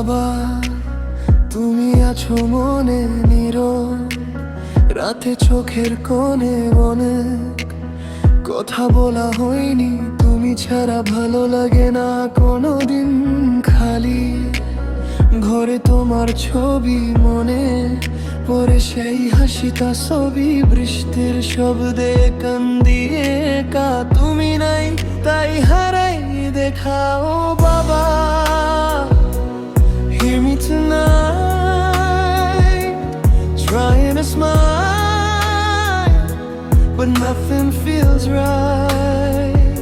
বাবা, তুমি আছো মনে নীরব, রাতে চোখের কোণে অনেক কথা বলা হয়নি। তুমি ছাড়া ভালো লাগে না কোনোদিন। খালি ঘরে তোমার ছবি মনে পড়ে, সেই হাসিটা ছবি বৃষ্টির শব্দে কান্দি একা। তুমি নাই তাই হারাই দেখা। ও বাবা, hear me tonight, trying to smile, but nothing feels right.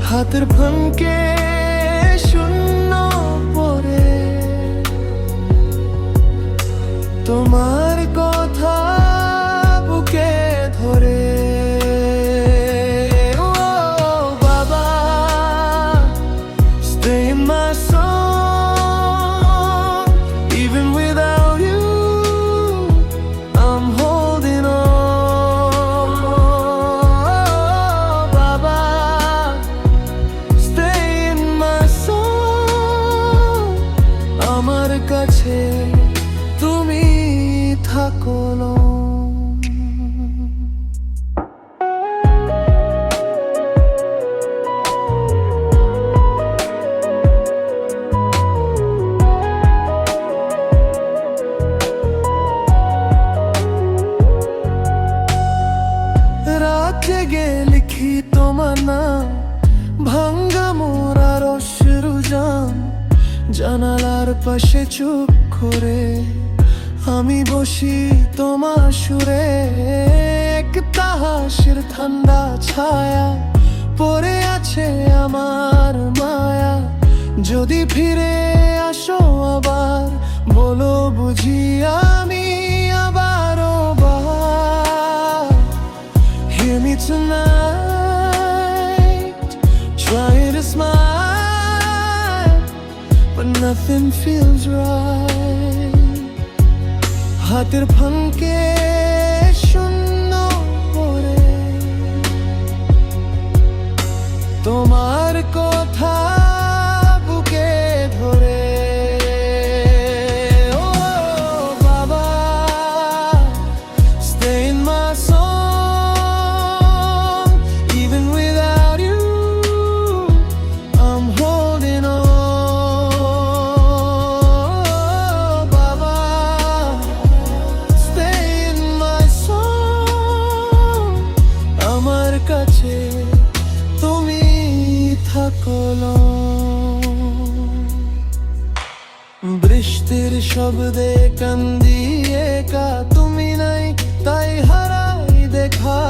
হাতের ফাঁকে শূন্য পড়ে, তোমার কথা বুকে ধরে। ও বাবা, stay in my song, even without you, I'm holding on. Baba, stay in my song, আমার কাছে তুমি থাকো। রাত জেগে লিখি তোমার নাম, ভাঙ্গা মোরার অশ্রু জাম, জানালার পাশে চুপ করে আমি বসি তোমার সুরে। একটা হাসির ঠান্ডা ছায়া পড়ে আছে আমার মায়া। যদি ফিরে আসো আবার, বলো বুঝি আমি আবারও বার। Hear me tonight, trying to smile, but nothing feels right. হাতের ফাঁকে শূন্য পড়ে, তোমার কথা বুকে ধরে। ও বাবা, stay in my song, even without you, I'm holding on. Baba, stay in my song, আমার কাছে তুমি থাকো। বৃষ্টির শব্দে কান্দি একা, তুমি নাই তাই হারাই দেখা।